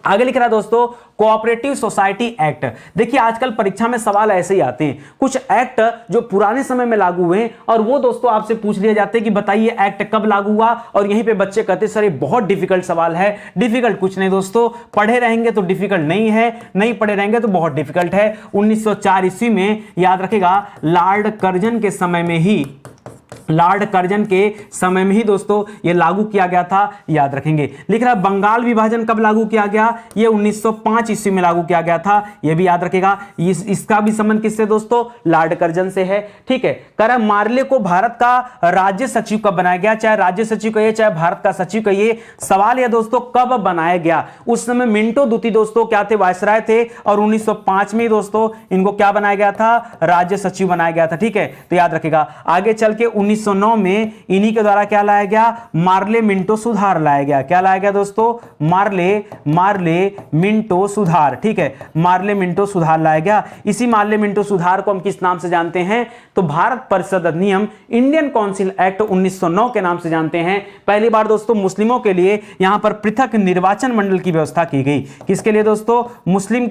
आगे लिख रहा है दोस्तों कोऑपरेटिव सोसाइटी एक्ट। देखिए आजकल परीक्षा में सवाल ऐसे ही आते हैं, कुछ एक्ट जो पुराने समय में लागू हुए और वो दोस्तों आपसे पूछ लिए जाते हैं कि बताइए एक्ट कब लागू हुआ। और यहीं पे बच्चे कहते सर ये बहुत डिफिकल्ट सवाल है। डिफिकल्ट कुछ नहीं दोस्तों, पढ़े रहेंगे तो डिफिकल्ट नहीं है, नहीं पढ़े रहेंगे तो बहुत डिफिकल्ट है। 1904 ईस्वी में याद रखेगा लॉर्ड कर्जन के समय में ही दोस्तों यह लागू किया गया था, याद रखेंगे। लिख रहा है बंगाल विभाजन कब लागू किया गया? यह 1905 ईस्वी में लागू किया गया था, यह भी याद रखेगा। इसका भी संबंध किससे दोस्तों? लॉर्ड कर्जन से है, ठीक है। कह रहा है मार्ले को भारत का राज्य सचिव कब बनाया गया? चाहे राज्य सचिव कहिए चाहे भारत का सचिव कहिए, सवाल यह दोस्तों कब बनाया गया। उस समय मिंटो दुती दोस्तों क्या थे? वायसराय थे। और 1905 में दोस्तों इनको क्या बनाया गया था? राज्य सचिव बनाया गया था, ठीक है। तो याद रखेगा। आगे चल के 1909 में इन्हीं के द्वारा क्या लाया गया? मार्ले मिंटो सुधार लाया गया। क्या लाया गया दोस्तों? मार्ले मिंटो सुधार, ठीक है। मार्ले मिंटो सुधार लाया गया। इसी मार्ले मिंटो सुधार को हम किस नाम से जानते हैं? तो भारत परिषद अधिनियम इंडियन काउंसिल एक्ट 1909 के नाम से जानते हैं। पहली बार दोस्तों मुस्लिमों के लिए यहां पर पृथक निर्वाचन मंडल की व्यवस्था की गई। किसके लिए दोस्तों? मुस्लिम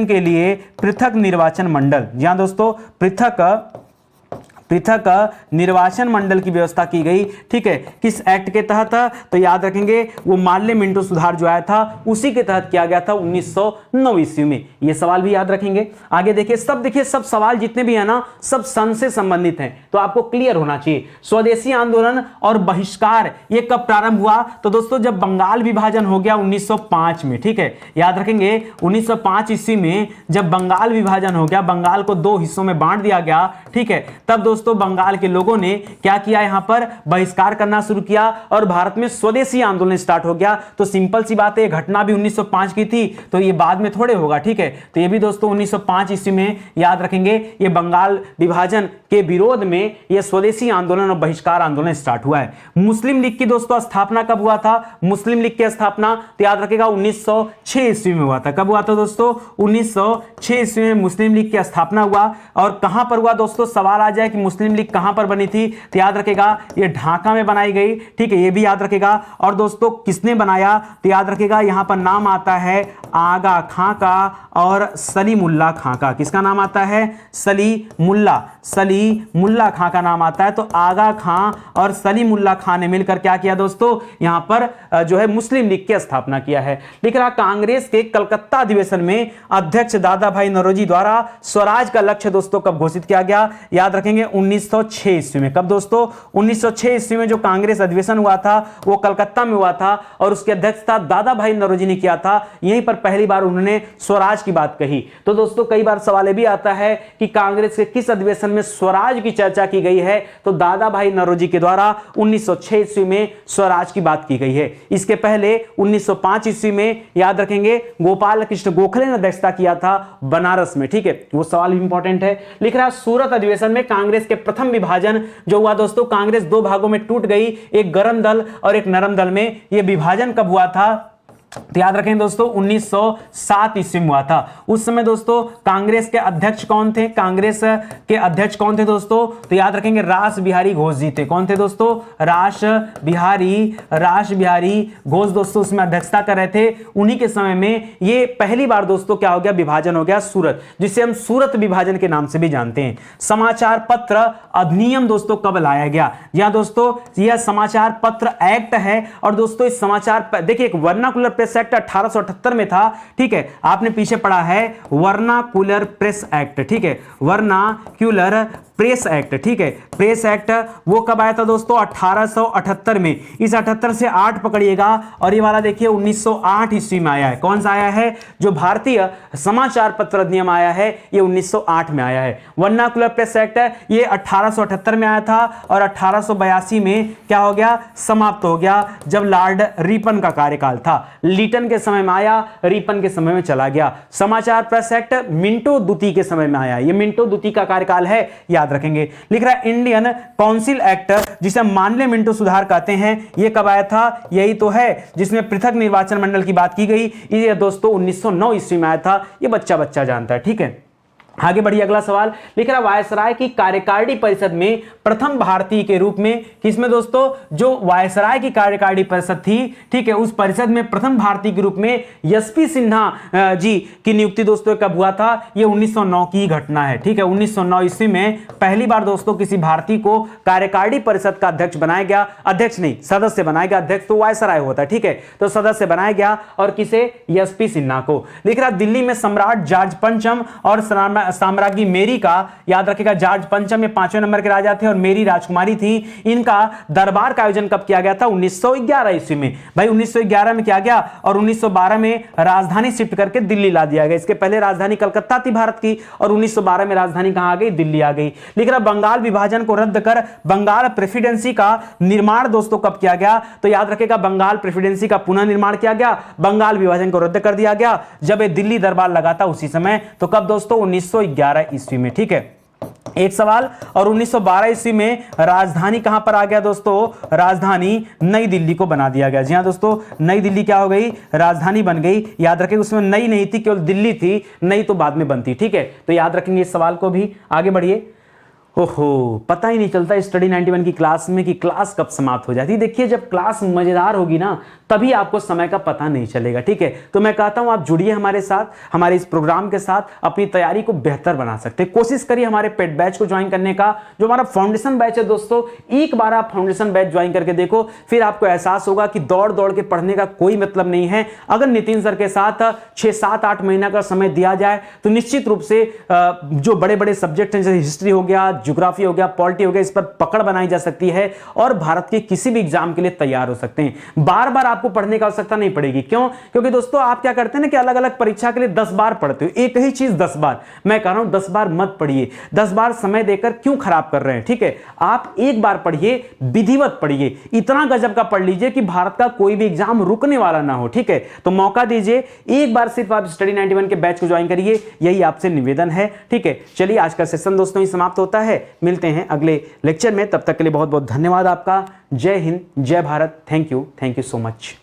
के लिए पृथक निर्वाचन मंडल। यहां दोस्तों पृथक निर्वाचन मंडल की व्यवस्था की गई, ठीक है। किस एक्ट के तहत? तो याद रखेंगे वो मार्ले मिंटो सुधार जो आया था उसी के तहत किया गया था 1909 ईस्वी में। ये सवाल भी याद रखेंगे। आगे देखिए सब सवाल जितने भी है ना सब सन से संबंधित हैं, तो आपको क्लियर होना चाहिए। स्वदेशी आंदोलन और बहिष्कार ये कब प्रारंभ हुआ? तो दोस्तों जब बंगाल विभाजन हो गया 1905 में, ठीक है। याद रखेंगे 1905 ईस्वी में जब बंगाल विभाजन हो गया, बंगाल को दो हिस्सों में बांट दिया गया, ठीक है। तब दोस्तों दोस्तों बंगाल के लोगों ने क्या किया, यहां पर बहिष्कार करना शुरू किया और भारत में स्वदेशी आंदोलन स्टार्ट हो गया। तो सिंपल सी बात है, घटना भी 1905 की थी, तो ये बाद में थोड़े होगा, ठीक है। तो ये भी दोस्तों 1905 ईस्वी में याद रखेंगे, ये बंगाल विभाजन के विरोध में ये स्वदेशी आंदोलन और बहिष्कार आंदोलन स्टार्ट हुआ है। मुस्लिम लीग की दोस्तों स्थापना कब हुआ था? मुस्लिम लीग की स्थापना तो याद रखेगा 1906 ईस्वी में हुआ था। कब हुआ था दोस्तों? 1906 ईस्वी में मुस्लिम लीग की स्थापना हुआ। और कहां पर हुआ दोस्तों? सवाल आ जाए कि मुस्लिम लीग कहां पर बनी थी, तो याद रखेगा ये ढाका में बनाई गई, ठीक है, ये भी याद रखेगा। और दोस्तों किसने बनाया, तो याद रखेगा यहां पर नाम आता है आगा खां का और सलीमुल्लाह खां का। किसका नाम आता है? सलीमुल्लाह खां का नाम आता है। तो आगा खां और सलीमुल्लाह खां ने मिलकर क्या किया दोस्तों, यहां पर जो है मुस्लिम लीग की स्थापना किया है। लिख रहा कांग्रेस के कलकत्ता अधिवेशन में अध्यक्ष दादा भाई नौरोजी द्वारा स्वराज का लक्ष्य दोस्तों कब घोषित किया गया? याद रखेंगे 1906 ईस्वी में। कब दोस्तों? 1906 ईस्वी में जो कांग्रेस अधिवेशन हुआ था वो कलकत्ता में हुआ था और उसकी अध्यक्षता दादा भाई नौरोजी ने किया था। यहीं पर पहली बार उन्होंने स्वराज की बात कही। तो दोस्तों कई बार सवाल भी आता है कि कांग्रेस के किस अधिवेशन में स्वराज की चर्चा की गई है, तो दादा भाई नौरोजी के द्वारा 1906 ईस्वी में स्वराज की बात की गई है। इसके पहले 1905 ईस्वी में याद रखेंगे गोपाल कृष्ण गोखले ने अध्यक्षता किया था बनारस में, ठीक है, वो सवाल भी इंपॉर्टेंट है। लिख रहा सूरत अधिवेशन में कांग्रेस के प्रथम विभाजन जो हुआ दोस्तों, कांग्रेस दो भागों में टूट गई, एक गर्म दल और एक नरम दल में। यह विभाजन कब हुआ था? तो याद रखें दोस्तों 1907 ईस्वी में हुआ था। उस समय दोस्तों कांग्रेस के अध्यक्ष कौन थे? कांग्रेस के अध्यक्ष कौन थे दोस्तों? तो याद रखेंगे रास बिहारी घोष जी थे। कौन थे दोस्तों? रास बिहारी घोष दोस्तों उसमें अध्यक्षता कर रहे थे। उन्हीं के समय में ये पहली बार दोस्तों क्या हो गया, विभाजन हो गया सूरत, जिसे हम सूरत विभाजन के नाम से भी जानते हैं। समाचार पत्र अधिनियम दोस्तों कब लाया गया? यहां दोस्तों यह समाचार पत्र एक्ट है और दोस्तों इस समाचार देखिए एक वर्नाकुलर प्रेस एक्ट 1878 में था, ठीक है, आपने पीछे पढ़ा है वर्नाकुलर प्रेस एक्ट, ठीक है, वर्नाक्यूलर प्रेस एक्ट, ठीक है, प्रेस एक्ट वो कब आया था दोस्तों? 1878 में। इस 78 से 8 पकड़िएगा और ये वाला देखिए 1908 ईस्वी में आया है। कौन सा आया है? जो भारतीय समाचार पत्र अधिनियम आया है ये 1908 में आया है। वर्नाकुलर प्रेस एक्ट ये 1878 में आया था और 1882 में क्या हो गया, समाप्त हो गया, जब लॉर्ड रिपन का कार्यकाल था। लीटन के समय में आया, रिपन के समय में चला गया। समाचार प्रेस एक्ट मिंटो द्वितीय के समय में आया, ये मिंटो द्वितीय का कार्यकाल है, याद रखेंगे। लिख रहा है इंडियन काउंसिल एक्ट जिसे मानले मिंटो सुधार कहते हैं, ये कब आया था? यही तो है जिसमें पृथक निर्वाचन मंडल की बात की गई। ये दोस्तों 1909 ईस्वी में आया था। ये बच्चा जानता है, ठीक है। आगे बढ़िए अगला सवाल। लिख रहा वायसराय की कार्यकारिणी परिषद में प्रथम भारतीय के रूप में, किसमें दोस्तों? जो वायसराय की कार्यकारिणी परिषद थी, ठीक है, उस परिषद में प्रथम भारतीय के रूप में एसपी सिन्हा जी की नियुक्ति दोस्तों कब हुआ था? ये 1909 की घटना है, ठीक है। 1909 ईस्वी में पहली बार दोस्तों किसी भारतीय को कार्यकारिणी परिषद का अध्यक्ष बनाया गया, अध्यक्ष नहीं सदस्य बनाया गया, अध्यक्ष तो वायसराय होता है, ठीक है, तो सदस्य बनाया गया और किसे? एसपी सिन्हा को। लिख रहा दिल्ली में सम्राट जॉर्ज पंचम और साम्राज्ञी मेरी का, याद रखेगा जॉर्ज पंचम ये 5वें नंबर के राजा थे और मेरी राजकुमारी थी, इनका दरबार का आयोजन कब किया गया था? 1911 ईस्वी में। भाई 1911 में किया गया और 1912 में राजधानी शिफ्ट करके दिल्ली ला दिया गया। इसके पहले राजधानी कलकत्ता थी भारत की और 1912 में राजधानी कहां आ गई? दिल्ली आ गई। लिख रहा बंगाल विभाजन को रद्द कर बंगाल प्रेसिडेंसी का निर्माण दोस्तों कब किया गया? तो याद रखेगा बंगाल प्रेसिडेंसी का पुनः निर्माण किया गया, बंगाल विभाजन को रद्द कर दिया गया जब ये दिल्ली दरबार लगा था उसी समय। तो कब दोस्तों? 1911 ईस्वी में, ठीक है। एक सवाल। और 1912 ईस्वी में राजधानी कहां पर आ गया दोस्तों? राजधानी नई दिल्ली को बना दिया गया। जी हां दोस्तों, नई दिल्ली क्या हो गई? राजधानी बन गई। याद रखेंगे उसमें नई नहीं थी, केवल दिल्ली थी, नई तो बाद में बनती, ठीक है। तो याद रखेंगे इस सवाल को भी। आगे बढ़िए। ओहो, पता ही नहीं चलता स्टडी 91 की क्लास में कि क्लास कब समाप्त हो जाती है। देखिए जब क्लास मजेदार होगी ना तभी आपको समय का पता नहीं चलेगा, ठीक है। तो मैं कहता हूं आप जुड़िए हमारे साथ, हमारे इस प्रोग्राम के साथ, अपनी तैयारी को बेहतर बना सकते हैं। कोशिश करिए हमारे पेड बैच को ज्वाइन करने का, जो हमारा फाउंडेशन बैच है दोस्तों। एक बार आप फाउंडेशन बैच ज्वाइन करके देखो, फिर आपको एहसास होगा कि दौड़ दौड़ के पढ़ने का कोई मतलब नहीं है। अगर नितिन सर के साथ 6, 7, 8 महीना का समय दिया जाए तो निश्चित रूप से जो बड़े बड़े सब्जेक्ट हैं जैसे हिस्ट्री हो गया, ज्योग्राफी हो गया, पॉलिटी हो गया, इस पर पकड़ बनाई जा सकती है और भारत के किसी भी एग्जाम के लिए तैयार हो सकते हैं। बार बार आपको पढ़ने की आवश्यकता नहीं पड़ेगी। क्यों? क्योंकि दोस्तों आप क्या करते हैं ना कि अलग अलग परीक्षा के लिए 10 बार पढ़ते हो, एक ही चीज 10 बार। मैं कह रहा हूं 10 बार मत पढ़िए, 10 बार समय देकर क्यों खराब कर रहे हैं। ठीक है, आप एक बार पढ़िए, विधिवत पढ़िए, इतना गजब का पढ़ लीजिए कि भारत का कोई भी एग्जाम रुकने वाला ना हो। ठीक है, तो मौका दीजिए, एक बार सिर्फ आप स्टडी 91 के बैच को ज्वाइन करिए, यही आपसे निवेदन है। ठीक है, चलिए आज का सेशन दोस्तों ही समाप्त होता है, मिलते हैं अगले लेक्चर में, तब तक के लिए बहुत बहुत धन्यवाद आपका। जय हिंद, जय Bharat, thank you so much.